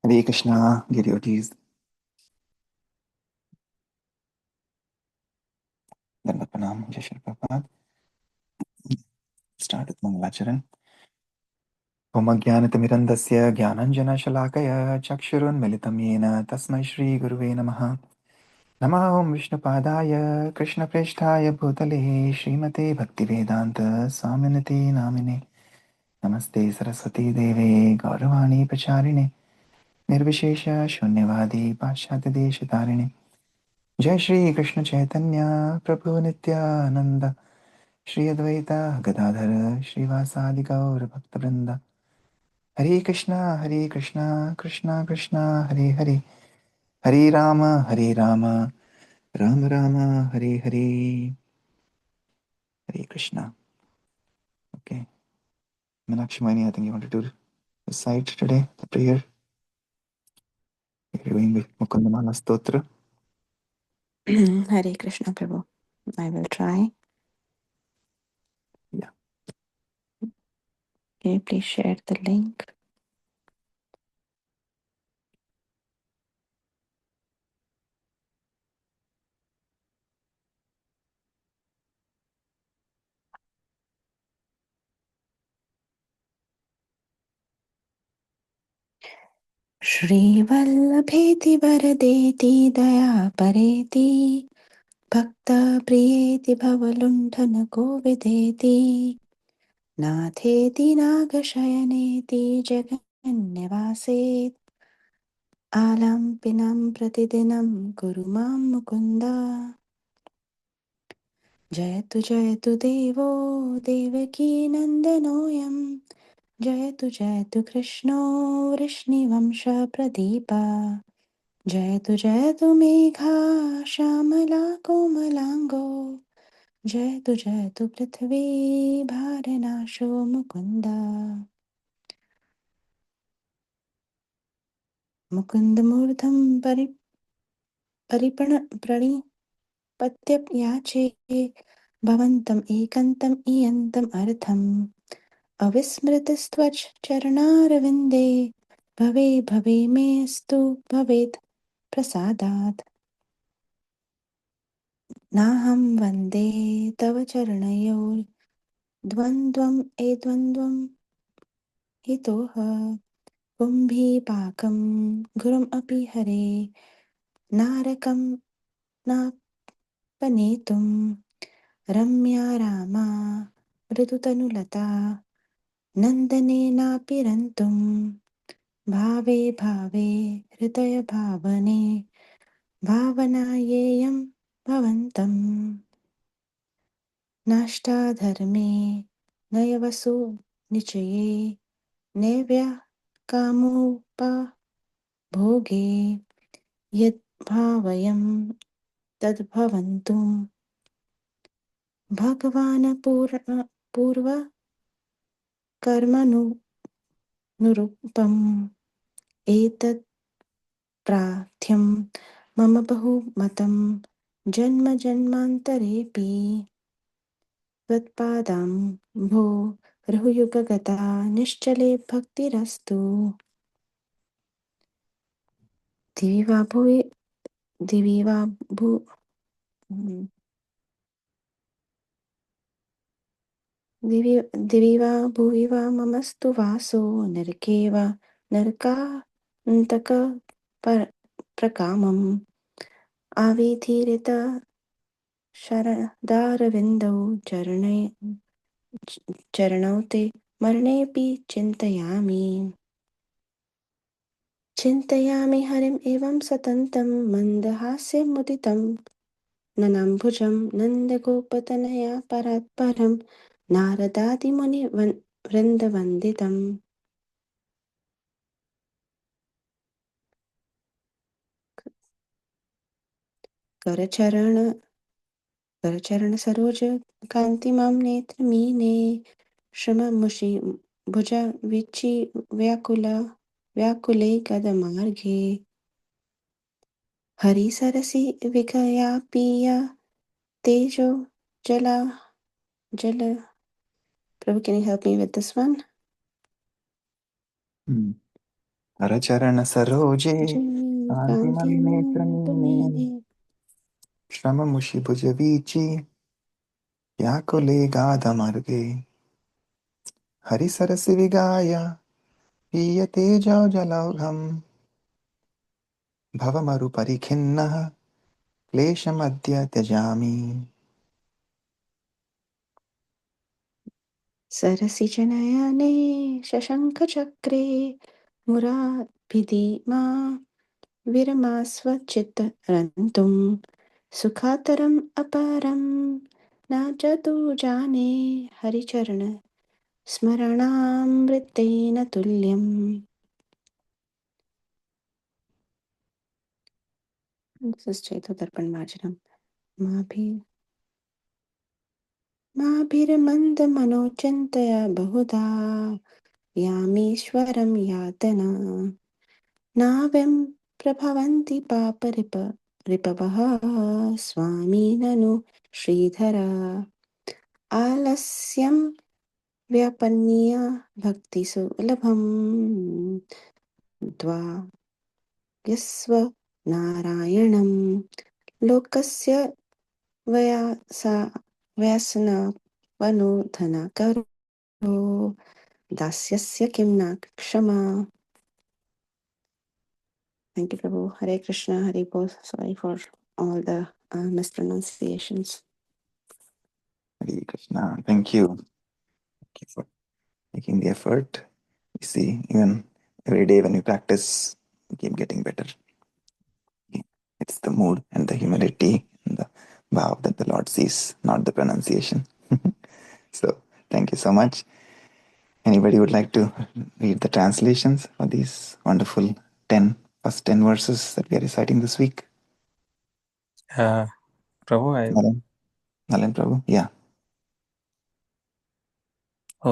Hare Krishna, devotees. Dandavat Pranam, Jai Shri Prabhupada. Start with Mangalacharan. Om Ajnanatimirandasya Jnananjana-shalakaya Chakshurunmilitam Yena Tasmai Shri Guruve Namaha. Namaha Om Vishnupadaya Krishna Presthaya Bhutale Srimate Bhaktivedanta Swaminate Namine. Namaste Saraswati Deve Gauravani Pacharine Nirvishesha Shunyavadi Pashyata Deshitarine. Jai Shri Krishna Chaitanya Prabhu Nityananda Shri Advaita Gadadhara Srivasadi Gaur Bhaktabrinda. Hare Krishna, Krishna Krishna, Hare Hare. Hare Rama, Rama Rama, Hare Hare. Hare Krishna. Okay. Meenakshi Mani, I think you want to do the site today, the prayer. You're doing with Mukundamala Stotra. Hare Krishna Prabhu. I will try. Yeah. Can you please share the link? श्रीवल्लभेति वरदेति दया परेति भक्तप्रियेति भवलुण्ठनको विदेति नाथेति नागशयनेति जगन्निवासेत् आलम्पिनं प्रतिदिनं कुरु मां मुकुन्द जयतु देवो देवकी नन्दनोऽयं जयतु कृष्णो वृष्णिवंशप्रदीपा जयतु मेघा श्यामला कोमलाङ्गो जयतु पृथ्वी भारनाशो मुकुन्द मुकुन्दमूर्धं प्रणिपत्य भवन्तम् एकन्तम् इयन्तम् अर्थम् अविस्मृतस्त्वच्चरणारविन्दे भवे मेऽस्तु भवेत् प्रसादात् नाहं वन्दे तव चरणयोर्द्वन्द्वम् हितोः कुम्भीपाकं गुरुम् अपि हरे नारकं नापनेतुं रम्या रामा मृदुतनुलता नन्दनेनापि रन्तुं भावे हृदयभावने भावनायेयं भवन्तम् नाष्टाधर्मे नयवसु निचये नैव्यः कामुपभोगे यद्भावयं तद्भवन्तु भगवान् पूर्वकर्मनुरूपम् एतत् प्रार्थ्यं मम बहुमतं जन्म जन्मान्तरेऽपि त्वत्पादां भो रहुयुगगता निश्चले भक्तिरस्तु दिवि वा भुवि दिवि वा भू दिवि वा भुवि वा ममस्तु वासो नरके वा नरकान्तक प्रकामम् आविधीरित शरदारविन्दौ चरणौ ते मरणेऽपि चिन्तयामि हरिम् एवं सततं मन्दहास्यमुदितं ननाम्भुजं नन्दगोपतनया परात्परं नारदादिमुनिवृन्दवन्दितं करचरणसरोज कान्तिमां नेत्रमीने श्रममुषि भुज विचि व्याकुले कदमार्गे हरिसरसि विकयापीय तेजो जल Prabhu, can you help me with this one? Harcharan सरोजे कान्तिमणिनेत्रमीने कान्तिमनेत्रमीने श्रममुषिभुजवीचि व्याकुले गाधमर्गे हरिसरसि विगाय पीयते जलौघम् भवमरुपरिखिन्नः क्लेशमद्य त्यजामि। सरसिजनयने शशङ्खचक्रे मुराभिधिमा विरमास्वचित्तरन्तुं सुखातरम् अपरं न जतु जाने Haricharan स्मरणामृतेन तुल्यम्. This is Chaitodharpan Marjanam. माभिर्मन्दमनोचिन्तय बहुधा यामीश्वरं यातना नाव्यं प्रभवन्ति रिपवः स्वामी ननु श्रीधर आलस्यं व्यपन्य भक्तिसुलभं यस्व नारायणं लोकस्य वयासा व्यसनवनोधनकरो दास्यस्य किं न क्षमा. Thank you, Prabhu. Hare Krishna, Hare Bol. Sorry for all the mispronunciations. Hare Krishna. Thank you. Thank you for making the effort. You see, even every day when you practice, you keep getting better. It's the mood and the humility and the vow that the Lord sees, not the pronunciation. So, thank you so much. Anybody would like to read the translations for these wonderful first 10 verses that we are reciting this week? Prabhu, Nalen Prabhu? Yeah.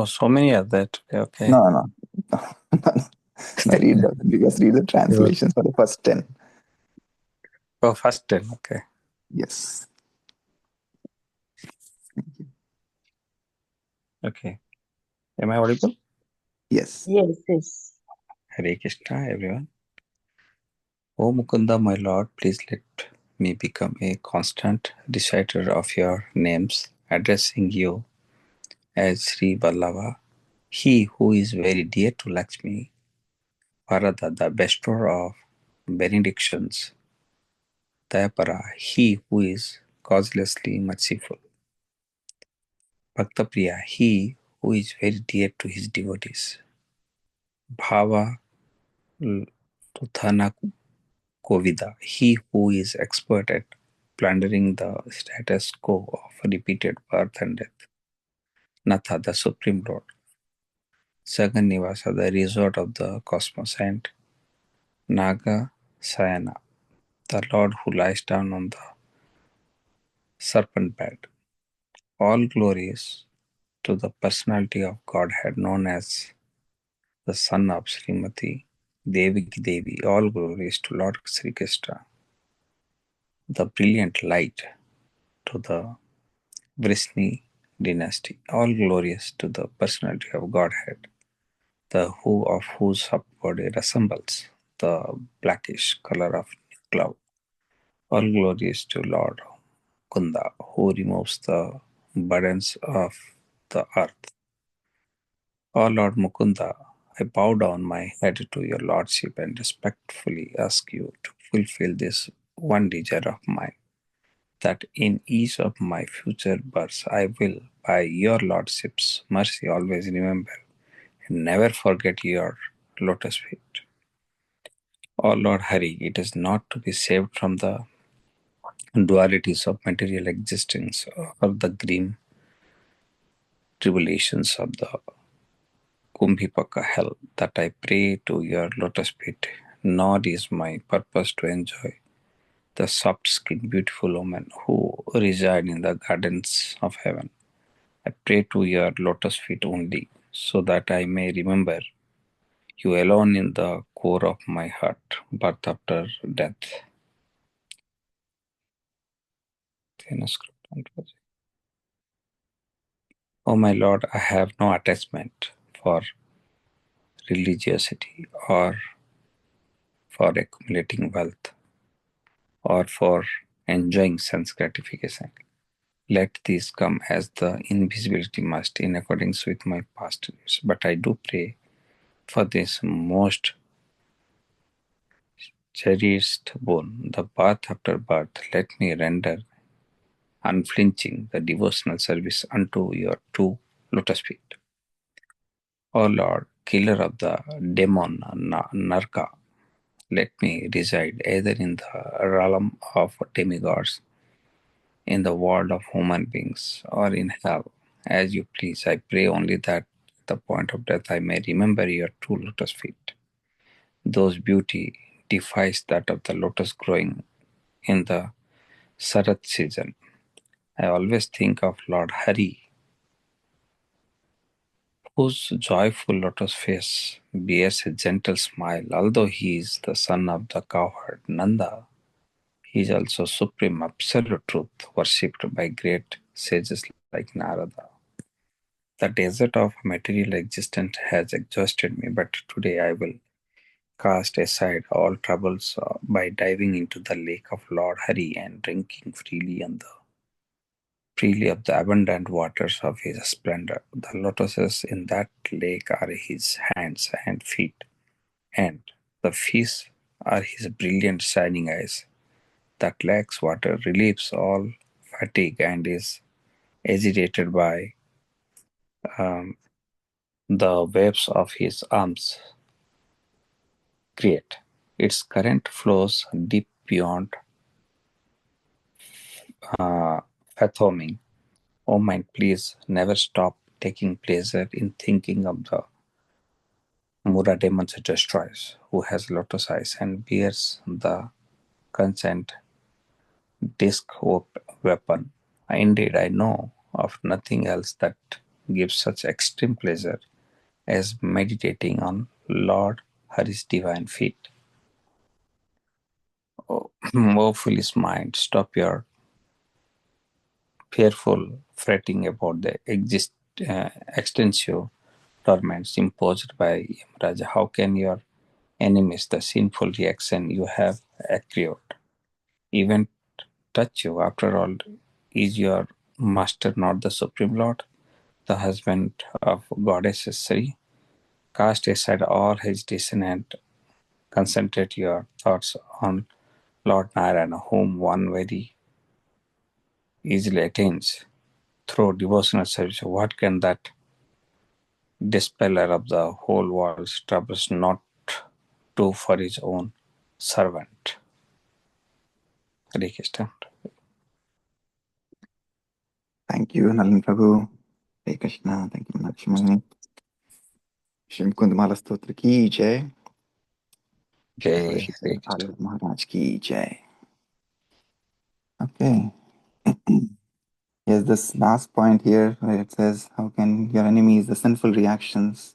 so many are that. Okay. No. No, just read the translations for the first 10. Oh, first 10. Okay. Yes. Thank you. Okay. Am I audible? Yes. Yes. Hare Krishna, everyone. O Mukunda, my Lord, please let me become a constant reciter of your names, addressing you as Sri Vallabha, he who is very dear to Lakshmi, Varada, the bestower of benedictions, Dayapara, he who is causelessly merciful, Bhaktapriya, he who is very dear to his devotees, Bhava Luthana Kovida, he who is expert at plundering the status quo of repeated birth and death. Natha, the Supreme Lord. Sagannivasa, the resort of the cosmos, and Naga Sayana, the Lord who lies down on the serpent bed. All glories to the personality of Godhead known as the son of Srimati Devaki Devi. All glories to Lord Sri Krishna, the brilliant light to the Vrishni dynasty. All glorious to the personality of Godhead, the who of whose body resembles the blackish color of cloud. All glorious to Lord Kunda, who removes the burdens of the earth. O Lord Mukunda, I bow down my head to your lordship and respectfully ask you to fulfill this one desire of mine, that in each of my future births I will, by your lordship's mercy, always remember and never forget your lotus feet. O Lord Hari, it is not to be saved from the dualities of material existence or the grim tribulations of the Kumbhipaka hell that I pray to your lotus feet, nor is my purpose to enjoy the soft-skinned beautiful women who reside in the gardens of heaven. I pray to your lotus feet only, so that I may remember you alone in the core of my heart, birth after death. O my Lord, I have no attachment for religiosity or for accumulating wealth, or for enjoying sense gratification. Let these come as the invisibility must, in accordance with my past years. But I do pray for this most cherished boon, the birth after birth. Let me render unflinching the devotional service unto your two lotus feet. O Lord, killer of the demon Narka, let me reside either in the realm of demigods, in the world of human beings, or in hell, as you please. I pray only that at the point of death I may remember your two lotus feet, those beauty defies that of the lotus growing in the Sarat season. I always think of Lord Hari, whose joyful lotus face bears a gentle smile. Although he is the son of the cowherd Nanda, he is also supreme absolute truth, worshipped by great sages like Narada. The desert of material existence has exhausted me, but today I will cast aside all troubles by diving into the lake of Lord Hari and drinking freely of the abundant waters of his splendor. The lotuses in that lake are his hands and feet, and the fish are his brilliant shining eyes. That lake's water relieves all fatigue and is agitated by um, the waves of his arms create. Its current flows deep beyond fathoming. O mind, please never stop taking pleasure in thinking of the Mura demons destroys, who has lotus eyes and bears the consent disc weapon. Indeed, I know of nothing else that gives such extreme pleasure as meditating on Lord Hari's divine feet. Oh, oh foolish mind, stop your fearful fretting about the extensive torments imposed by Yamaraja. How can your enemies, the sinful reaction you have accrued, even touch you? After all, is your master not the Supreme Lord, the husband of Goddess Sri? Cast aside all hesitation and concentrate your thoughts on Lord Narayana, whom one very easily attains through devotional service. What can that dispeller of the whole world's troubles not do for his own servant? Hare Krishna. Thank you, Nalin Prabhu. Hare Krishna. Thank you, Lakshmani. Shri Kundamala Stotra ki jai. Shri Jai Kulashikara Hare Krishna. Alvar Maharaj ki jai. Okay. Yes, this last point here where it says, how can your enemies, the sinful reactions,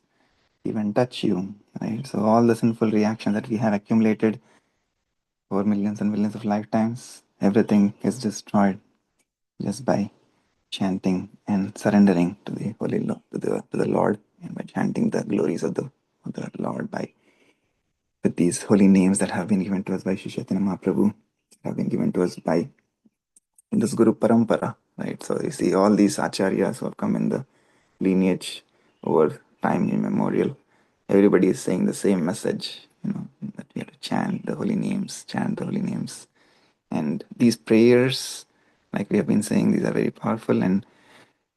even touch you? Right? So all the sinful reactions that we have accumulated over millions and millions of lifetimes, everything is destroyed just by chanting and surrendering to the holy to the Lord, and by chanting the glories of the Lord by with these holy names that have been given to us by Shri Chaitanya Mahaprabhu, have been given to us by this Guru Parampara, right? So you see all these acharyas who have come in the lineage over time immemorial. Everybody is saying the same message, that we have to chant the holy names, chant the holy names. And these prayers, like we have been saying, these are very powerful. And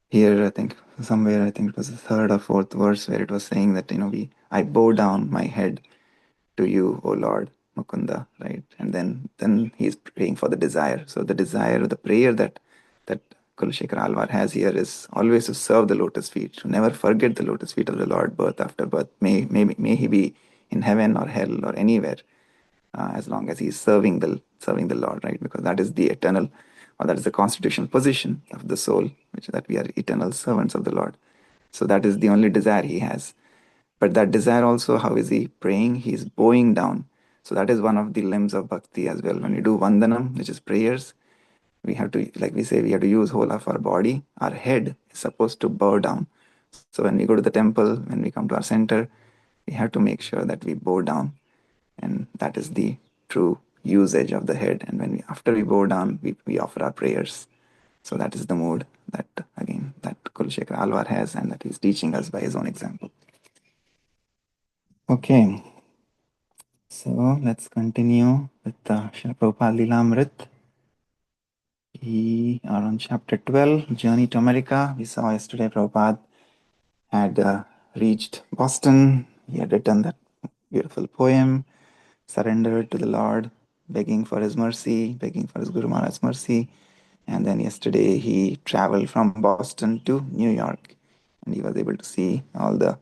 here, I think somewhere, I think it was the third or fourth verse where it was saying that, I bow down my head to you, O Lord, Mukunda, right? And then he's praying for the desire. So the desire, the prayer that Kulashekara Alvar has here is always to serve the lotus feet, to never forget the lotus feet of the Lord, birth after birth. May he be in heaven or hell or anywhere, as long as he's serving the Lord, right? Because that is the eternal, or that is the constitutional position of the soul, which is that we are eternal servants of the Lord. So that is the only desire he has. But that desire also, how is he praying? He's bowing down. So that is one of the limbs of bhakti as well. When we do vandanam, which is prayers, we have to, like we say, we have to use whole of our body. Our head is supposed to bow down. So when we go to the temple, when we come to our center, we have to make sure that we bow down and that is the true usage of the head. And after we bow down, we offer our prayers. So that is the mode that again that Kulashekar Alvar has, and that he's teaching us by his own example. Okay, so let's continue with the Srila Prabhupada Lilamrit. We are on chapter 12, Journey to America. We saw yesterday Prabhupada had reached Boston. He had written that beautiful poem, surrendered to the Lord, begging for his mercy, begging for his Guru Maharaj's mercy. And then yesterday he traveled from Boston to New York, and he was able to see all the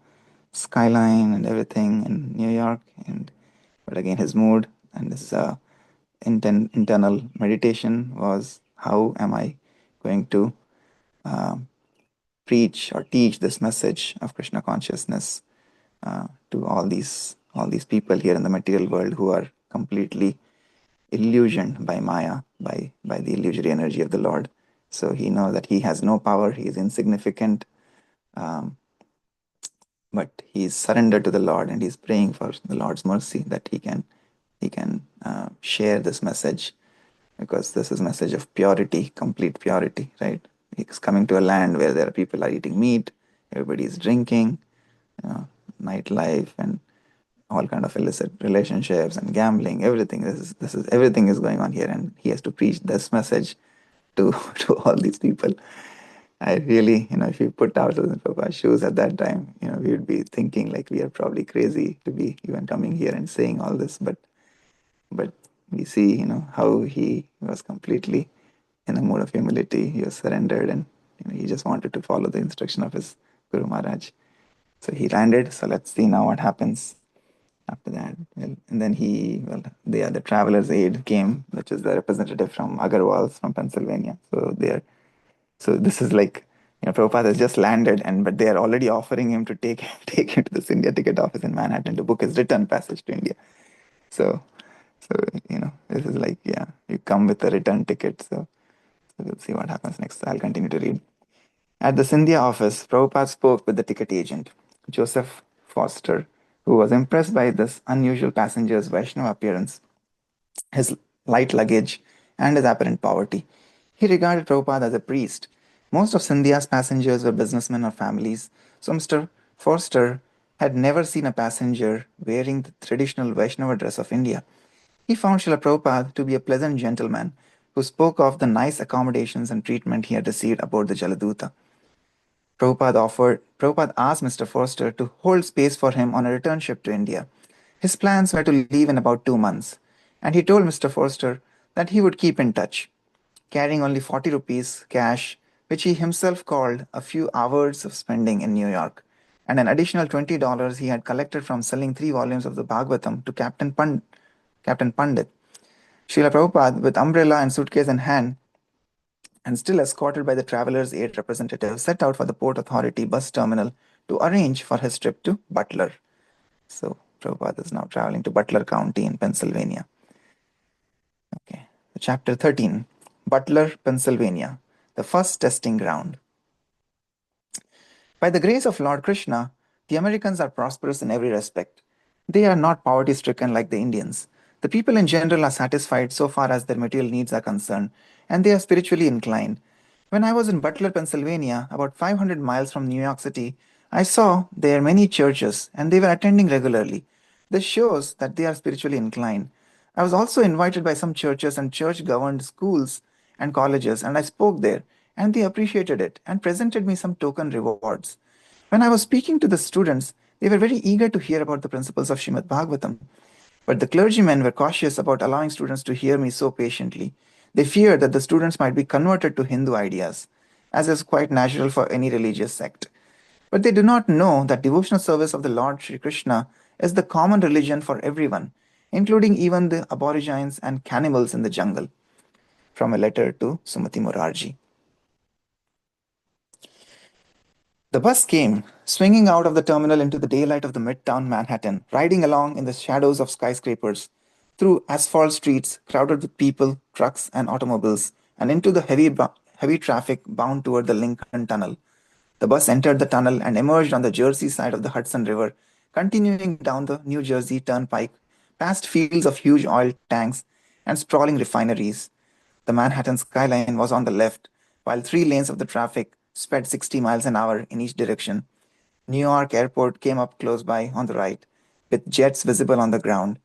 skyline and everything in New York. But again, his mood and his internal meditation was, how am I going to preach or teach this message of Krishna consciousness to all these people here in the material world who are completely illusioned by Maya, by the illusory energy of the Lord. So he knows that he has no power, he is insignificant, but he is surrendered to the Lord, and he's praying for the Lord's mercy that he can share this message, because this is a message of purity, complete purity, right? He's coming to a land where there are people are eating meat, everybody is drinking, nightlife, and all kind of illicit relationships and gambling, everything. This is everything is going on here, and he has to preach this message to to all these people. I really, if you put ourselves in Prabhupada's shoes at that time, we would be thinking like we are probably crazy to be even coming here and saying all this. But we see, how he was completely in a mode of humility. He was surrendered, and he just wanted to follow the instruction of his Guru Maharaj. So he landed. So let's see now what happens after that. Well, and then the traveler's aid came, which is the representative from Agarwal's from Pennsylvania. So this is like, Prabhupada has just landed, but they are already offering him to take take him to this India ticket office in Manhattan to book his return passage to India. So, this is like, yeah, you come with a return ticket. So we'll see what happens next. I'll continue to read. At the Scindia office, Prabhupada spoke with the ticket agent, Joseph Foster, who was impressed by this unusual passenger's Vaishnava appearance, his light luggage, and his apparent poverty. He regarded Prabhupada as a priest. Most of Scindia's passengers were businessmen or families, so Mr. Forster had never seen a passenger wearing the traditional Vaishnava dress of India. He found Srila Prabhupada to be a pleasant gentleman who spoke of the nice accommodations and treatment he had received aboard the Jaladuta. Prabhupada asked Mr. Forster to hold space for him on a return ship to India. His plans were to leave in about 2 months, and he told Mr. Forster that he would keep in touch. Carrying only 40 rupees cash, which he himself called a few hours of spending in New York, and an additional $20 he had collected from selling 3 volumes of the Bhagavatam to Captain Pandit. Srila Prabhupada, with umbrella and suitcase in hand, and still escorted by the traveler's aid representative, set out for the Port Authority bus terminal to arrange for his trip to Butler. So Prabhupada is now traveling to Butler County in Pennsylvania. Okay. Chapter 13, Butler, Pennsylvania, the first testing ground. By the grace of Lord Krishna, the Americans are prosperous in every respect. They are not poverty stricken like the Indians. The people in general are satisfied so far as their material needs are concerned, and they are spiritually inclined. When I was in Butler, Pennsylvania, about 500 miles from New York City, I saw there many churches, and they were attending regularly. This shows that they are spiritually inclined. I was also invited by some churches and church governed schools and colleges, and I spoke there, and they appreciated it and presented me some token rewards. When I was speaking to the students, they were very eager to hear about the principles of Srimad Bhagavatam. But the clergymen were cautious about allowing students to hear me so patiently. They feared that the students might be converted to Hindu ideas, as is quite natural for any religious sect. But they do not know that devotional service of the Lord Sri Krishna is the common religion for everyone, including even the aborigines and cannibals in the jungle. From a letter to Sumati Morarji. The bus came, swinging out of the terminal into the daylight of the midtown Manhattan, riding along in the shadows of skyscrapers, through asphalt streets crowded with people, trucks, and automobiles, and into the heavy traffic bound toward the Lincoln Tunnel. The bus entered the tunnel and emerged on the Jersey side of the Hudson River, continuing down the New Jersey Turnpike past fields of huge oil tanks and sprawling refineries. The Manhattan skyline was on the left, while 3 lanes of the traffic sped 60 miles an hour in each direction. New York Airport came up close by on the right, with jets visible on the ground.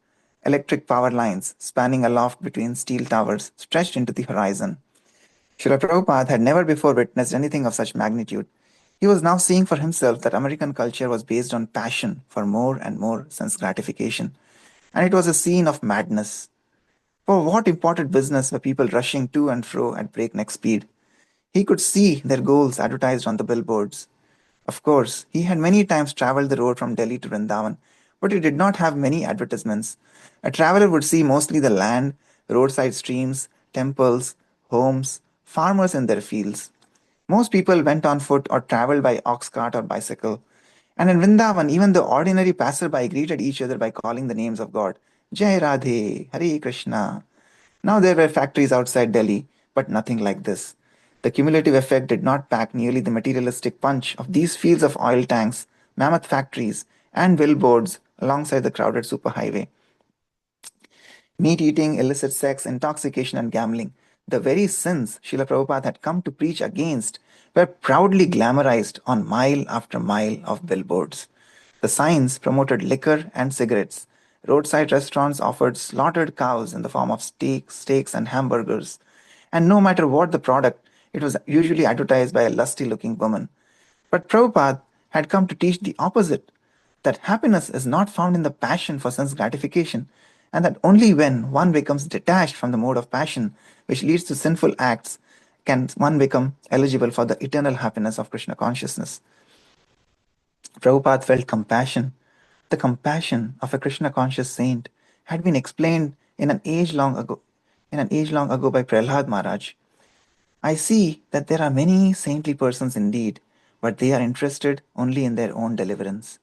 Electric power lines spanning aloft between steel towers stretched into the horizon. Srila Prabhupada had never before witnessed anything of such magnitude. He was now seeing for himself that American culture was based on passion for more and more sense gratification, and it was a scene of madness. For what important business were people rushing to and fro at breakneck speed? He could see their goals advertised on the billboards. Of course, he had many times traveled the road from Delhi to Vrindavan, but he did not have many advertisements. A traveler would see mostly the land, roadside streams, temples, homes, farmers in their fields. Most people went on foot or traveled by ox cart or bicycle. And in Vrindavan, even the ordinary passerby greeted each other by calling the names of God. Jai Radhe, Hare Krishna. Now there were factories outside Delhi, but nothing like this. The cumulative effect did not pack nearly the materialistic punch of these fields of oil tanks, mammoth factories, and billboards alongside the crowded superhighway. Meat eating, illicit sex, intoxication, and gambling, the very sins Srila Prabhupada had come to preach against, were proudly glamorized on mile after mile of billboards. The signs promoted liquor and cigarettes. Roadside restaurants offered slaughtered cows in the form of steaks, and hamburgers. And no matter what the product, it was usually advertised by a lusty looking woman. But Prabhupada had come to teach the opposite, that happiness is not found in the passion for sense gratification, and that only when one becomes detached from the mode of passion, which leads to sinful acts, can one become eligible for the eternal happiness of Krishna consciousness. Prabhupada felt compassion. The compassion of a Krishna conscious saint had been explained in an age long ago by Prahlad Maharaj. I see that there are many saintly persons indeed, but they are interested only in their own deliverance.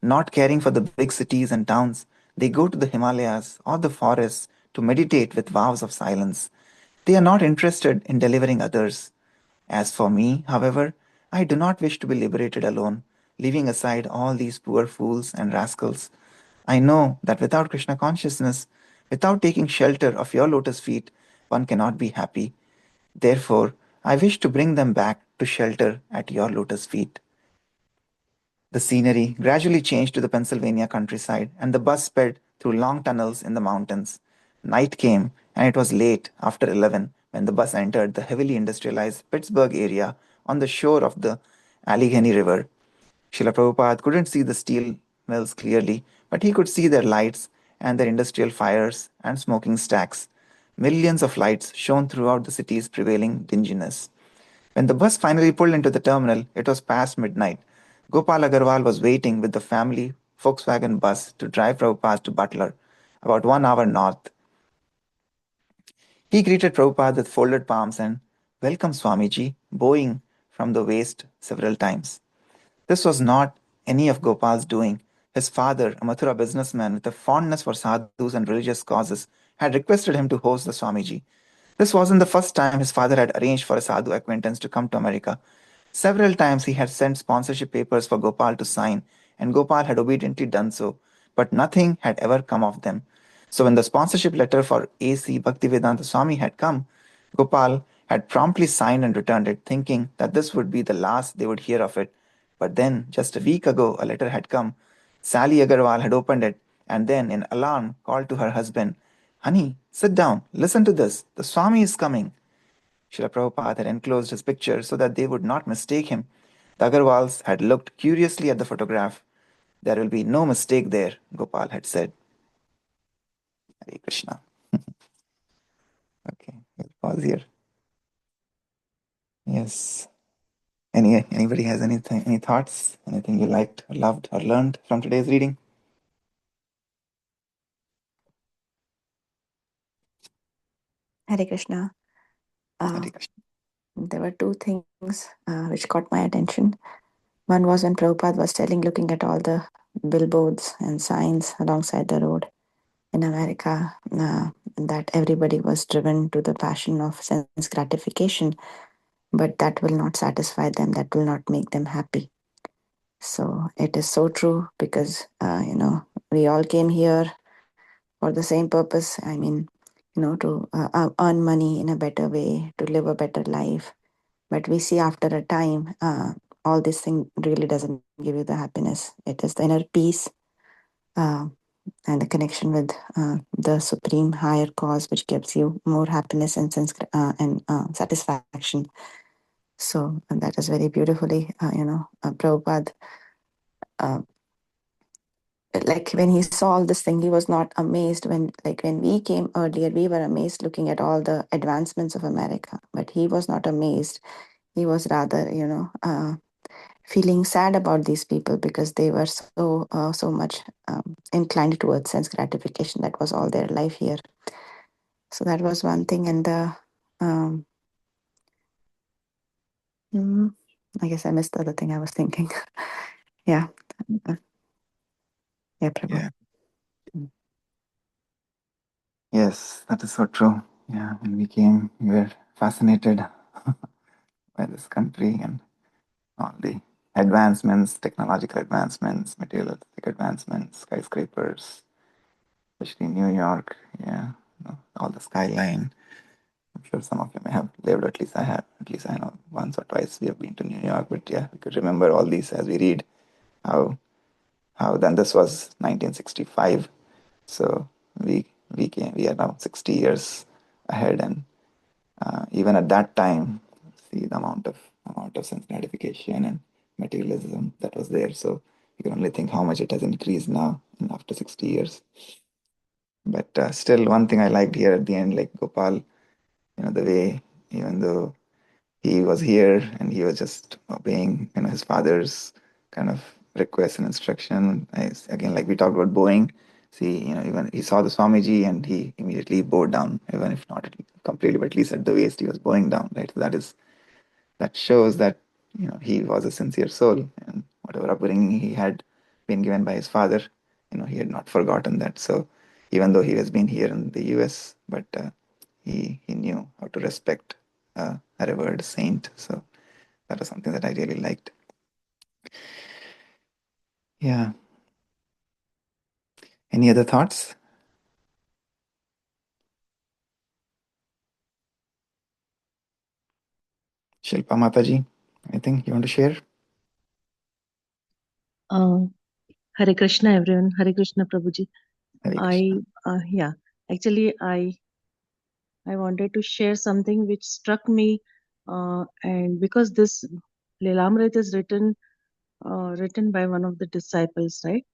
Not caring for the big cities and towns, they go to the Himalayas or the forests to meditate with vows of silence. They are not interested in delivering others. As for me, however, I do not wish to be liberated alone, leaving aside all these poor fools and rascals. I know that without Krishna consciousness, without taking shelter of your lotus feet, one cannot be happy. Therefore, I wish to bring them back to shelter at your lotus feet. The scenery gradually changed to the Pennsylvania countryside, and the bus sped through long tunnels in the mountains. Night came, and it was late after 11 when the bus entered the heavily industrialized Pittsburgh area on the shore of the Allegheny River. Srila Prabhupada couldn't see the steel mills clearly, but he could see their lights and their industrial fires and smoking stacks. Millions of lights shone throughout the city's prevailing dinginess. When the bus finally pulled into the terminal, it was past midnight. Gopal Agarwal was waiting with the family Volkswagen bus to drive Prabhupada to Butler, about 1 hour north. He greeted Prabhupada with folded palms and, "Welcome, Swamiji," bowing from the waist several times. This was not any of Gopal's doing. His father, a Mathura businessman with a fondness for sadhus and religious causes, had requested him to host the Swamiji. This wasn't the first time his father had arranged for a sadhu acquaintance to come to America. Several times he had sent sponsorship papers for Gopal to sign, and Gopal had obediently done so, but nothing had ever come of them. So when the sponsorship letter for A.C. Bhaktivedanta Swami had come, Gopal had promptly signed and returned it, thinking that this would be the last they would hear of it. But then, just a week ago, a letter had come. Sally Agarwal had opened it, and then, in alarm, called to her husband, "Honey, sit down, listen to this. The Swami is coming." Srila Prabhupada had enclosed his picture so that they would not mistake him. The Agarwals had looked curiously at the photograph. "There will be no mistake there," Gopal had said. Hare Krishna. Okay, we'll pause here. Yes. Anybody has anything, any thoughts, anything you liked, or loved, or learned from today's reading? Hare Krishna. Hare Uh, Krishna. there were two things which caught my attention. One was when Prabhupada was telling, looking at all the billboards and signs alongside the road in America, that everybody was driven to the passion of sense gratification, but that will not satisfy them, that will not make them happy. So it is so true because, we all came here for the same purpose. I mean, to earn money in a better way, to live a better life. But we see after a time, all this thing really doesn't give you the happiness. It is the inner peace, uh, and the connection with the supreme higher cause, which gives you more happiness and sense and satisfaction. So and that is very beautifully, Prabhupada. Uh, like when he saw all this thing, he was not amazed. When like when we came earlier, we were amazed looking at all the advancements of America, but he was not amazed. He was rather, feeling sad about these people because they were so much inclined towards sense gratification. That was all their life here. So that was one thing. And the um, mm, I guess I missed the other thing I was thinking. Yeah. Uh, yeah, Prabhu. Yeah. Yes, that is so true. Yeah, when we came, we were fascinated by this country and all the advancements, technological advancements, materialistic advancements, skyscrapers, especially New York. Yeah, all the skyline. I'm sure some of you may have lived, at least I have. At least I know once or twice we have been to New York. But yeah, we could remember all these as we read how then this was 1965. So we are now 60 years ahead, and even at that time, see the amount of sense gratification and materialism that was there. So you can only think how much it has increased now and after 60 years. But still, one thing I liked here at the end, like Gopal, the way, even though he was here and he was just obeying, his father's kind of request and instruction. Again, like we talked about Boeing, see, even he saw the Swamiji and he immediately bowed down, even if not completely, but at least at the waist, he was bowing down, right? So that shows that, he was a sincere soul, and whatever upbringing he had been given by his father, he had not forgotten that. So even though he has been here in the US, but he knew how to respect a revered saint. So that was something that I really liked. Yeah. Any other thoughts? Shilpa Mataji, anything you want to share? Uh, Hare Krishna, everyone. Hare Krishna, Prabhuji. Hare Krishna. Yeah, actually, I wanted to share something which struck me, and because this Lilamrit is written by one of the disciples, right?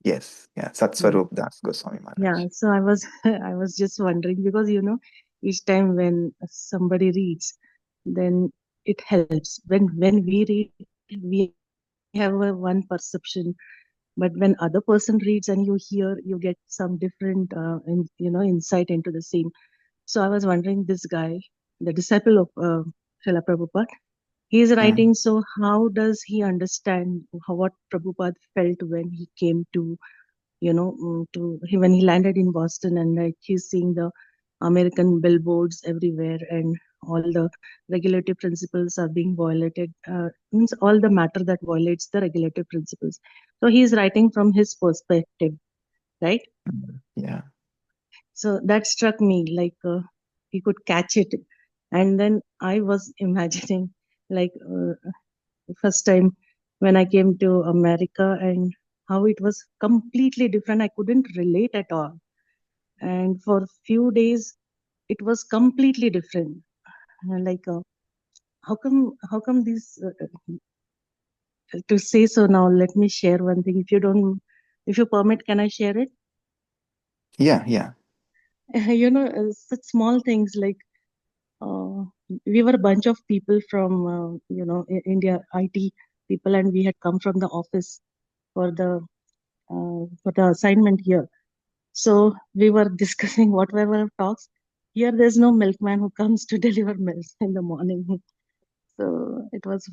Yes. Yeah. Yeah. Satswarup Das Goswami Maharaj. Yeah. So I was I was just wondering because each time when somebody reads, then it helps. When we read, we have one perception, but when other person reads and you hear, you get some different insight into the same. So I was wondering, this guy, the disciple of Srila Prabhupada, he is Mm. writing. So how does he understand what Prabhupada felt when he came to, when he landed in Boston, and like he's seeing the American billboards everywhere and all the regulative principles are being violated, means all the matter that violates the regulative principles. So he is writing from his perspective, right? Yeah. So that struck me, like he could catch it. And then I was imagining, like, first time when I came to America and how it was completely different. I couldn't relate at all. And for few days, it was completely different. Like, how come this, to say so now, let me share one thing. If you permit, can I share it? Yeah. Yeah. Such small things like, uh, we were a bunch of people from India, IT people, and we had come from the office for the assignment here. So we were discussing whatever talks. Here, there's no milkman who comes to deliver milk in the morning. So it was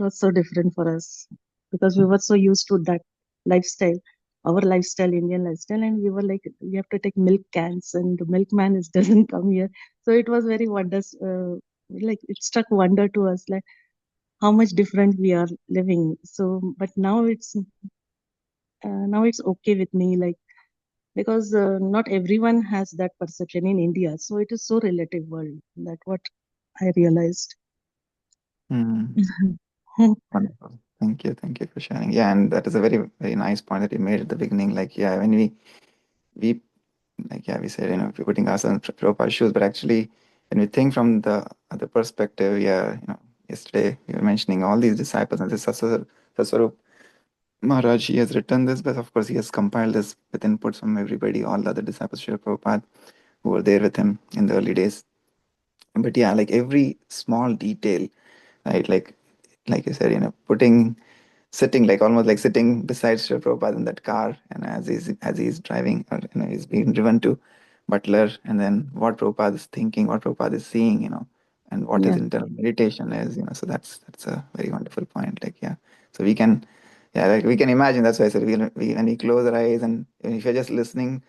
so different for us because we were so used to that lifestyle, our lifestyle, Indian lifestyle, and we were like, we have to take milk cans, and the milkman doesn't come here. So it was very wonders. Like it struck wonder to us, like how much different we are living. So, but now it's okay with me. Like because not everyone has that perception in India. So it is so relative world. That what I realized. Hmm. Wonderful. Thank you for sharing. Yeah, and that is a very, very nice point that you made at the beginning. Like, yeah, when we like, yeah, we said, we're putting ourselves in Prabhupada's shoes, but actually, when we think from the other perspective, yeah, yesterday we were mentioning all these disciples, and this Saswarup Maharaj, he has written this, but of course, he has compiled this with inputs from everybody, all the other disciples of Prabhupada who were there with him in the early days. But yeah, like every small detail, right? Like you said, putting sitting like almost like sitting beside Srila Prabhupada in that car, and as he's driving, or he's being driven to Butler, and then what Prabhupada is thinking, what Prabhupada is seeing, and what his Yeah, internal meditation is, so that's a very wonderful point. Like, yeah, so we can, yeah, like we can imagine. That's why I said when we close our eyes, and if you're just listening,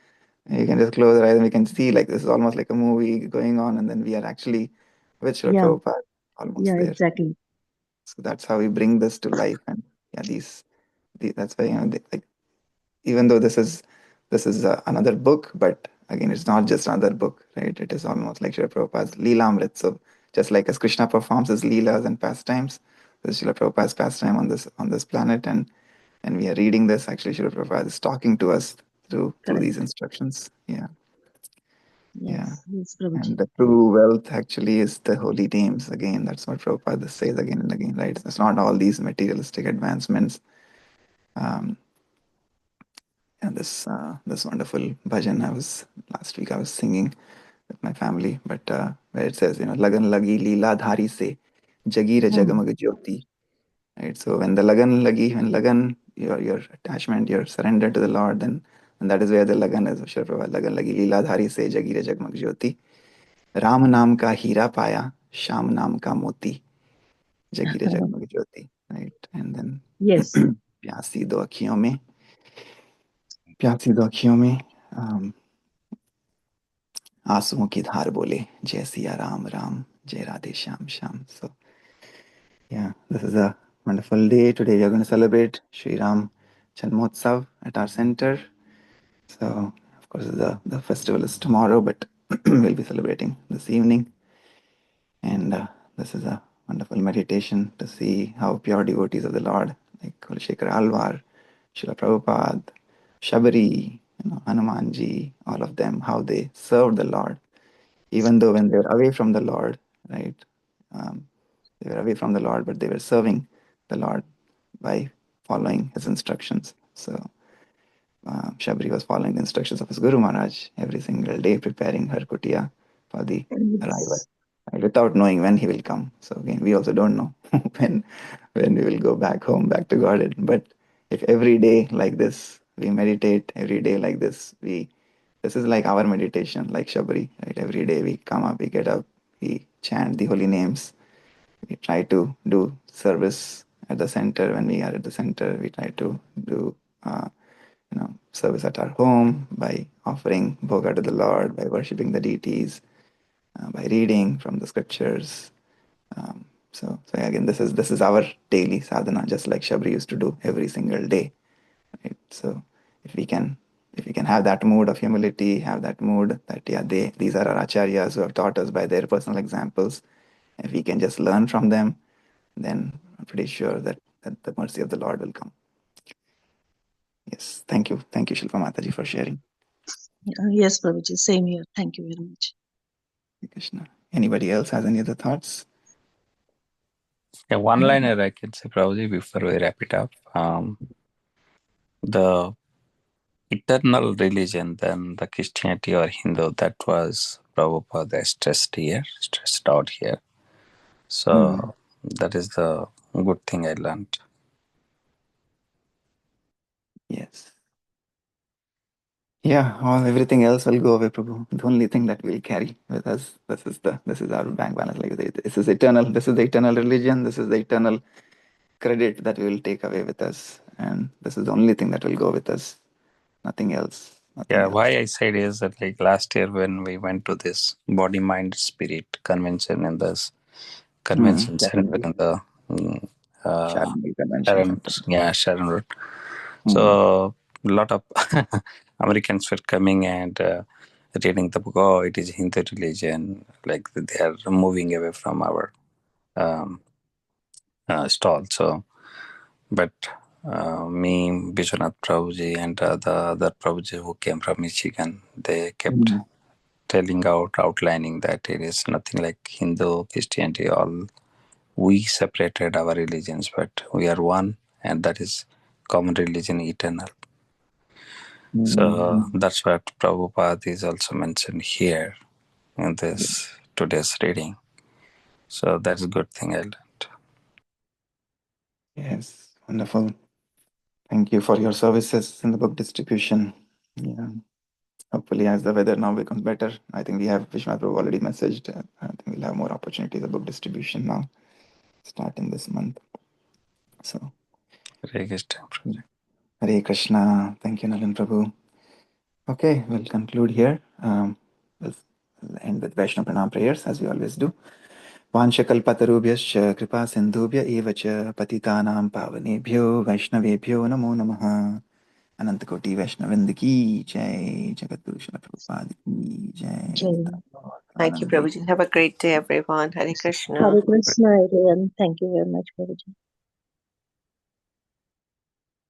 you can just close our eyes and we can see like this is almost like a movie going on, and then we are actually with Srila yeah, Prabhupada almost yeah, there. exactly. So that's how we bring this to life. And yeah, that's why, like, even though this is another book, but again, it's not just another book, right? It is almost like Srila Prabhupada's Leelamrit. So just like as Krishna performs his leelas and pastimes, this is Srila Prabhupada's pastime on this planet, and we are reading this. Actually, Srila Prabhupada is talking to us through Correct. these instructions. Yeah, yeah. Yes, yes, Prabhuji. And the true wealth actually is the holy names. Again, that's what Prabhupada says again and again, right? It's not all these materialistic advancements. Um, and this wonderful bhajan last week I was singing with my family, but where it says, Lagan lagi leela dhari se jagi re Hmm. jagamag jyoti. Right. So when the lagan lagi, when lagan, your attachment, your surrender to the Lord, then and that is where the lagan is. Shri Prabhupada, lagan lagi leela dhari se jagi re jagmag jyoti. Ram नाम का हीरा पाया श्याम नाम का मोती जगी रे जगमग ज्योति. Right. And then Yes. प्यासी दो अखियों में प्यासी दो अखियों में आंसुओं की धार बोले जय सिया राम राम जय Radhe Shyam Shyam. So yeah, this is a wonderful day. Today we are going to celebrate Sri Ram Janmotsav at our center. So of course the festival is tomorrow, but we'll be celebrating this evening. And this is a wonderful meditation to see how pure devotees of the Lord, like Kulshekar Alvar, Srila Prabhupada, Shabari, Hanumanji, all of them, how they served the Lord, even though when they were away from the Lord, right? Um, they were away from the Lord, but they were serving the Lord by following his instructions. So Shabri was following the instructions of his Guru Maharaj every single day, preparing her kutia for the arrival, Yes. right, without knowing when he will come. So again, we also don't know when we will go back home, back to Godhead. But if every day like this we meditate, every day like this is like our meditation, like Shabri, right? Every day we come up, we get up, we chant the holy names, we try to do service at the center. When we are at the center, we try to do service at our home by offering bhoga to the Lord, by worshiping the deities, by reading from the scriptures. So again, this is our daily sadhana, just like Shabri used to do every single day. Right? So if we can if we can have that mood of humility, have that mood that yeah, these are our acharyas who have taught us by their personal examples. If we can just learn from them, then I'm pretty sure that the mercy of the Lord will come. Yes, thank you, Shilpa Mataji, for sharing. Yes, Prabhuji. Same here. Thank you very much. Hare Krishna. Anybody else has any other thoughts? Yeah, one liner I can say, probably before we wrap it up. The eternal religion than the Christianity or Hindu, that was Prabhupada stressed out here. So that is the good thing I learned. Yes. Yeah, everything else will go away, Prabhu. The only thing that we'll carry with us, this is our bank balance. Like this is eternal. This is the eternal religion. This is the eternal credit that we will take away with us, and this is the only thing that will go with us. Nothing else. Nothing Yeah, why else. I said is that like last year when we went to this body, mind, spirit convention in this convention center Definitely. in the uh, Sharon Convention Center. Sharon Road. Hmm. So a lot of Americans were coming and reading the book. Oh, it is Hindu religion. Like they are moving away from our stall. So, but me, Bishwanath Prabhuji, and the other Prabhuji who came from Michigan, they kept telling outlining that it is nothing like Hindu, Christianity, all. We separated our religions, but we are one, and that is common religion, eternal. So that's what Prabhupada is also mentioned here in this today's reading. So that's a good thing I learned. Yes, wonderful. Thank you for your services in the book distribution. Yeah. Hopefully, as the weather now becomes better, I think we have Vishwanath Prabhu already messaged. I think we'll have more opportunities of book distribution now, starting this month. So, Hare Krishna. Hare Krishna. Thank you, Nalan Prabhu. Okay, we'll conclude here. We'll end with Vaishnava Pranam prayers, as we always do. वाञ्छकल्पतरुभ्यश्च कृपा सिन्धुभ्य एव च पतितानां पावनेभ्यो वैष्णवेभ्यो नमो नमः अनंत कोटि वैष्णविंद की जय जगत श्रील प्रभुपाद की जय Thank you, Prabhuji. Have a great day, everyone. Hare Krishna. Hare Krishna, everyone. Thank you very much, Prabhuji.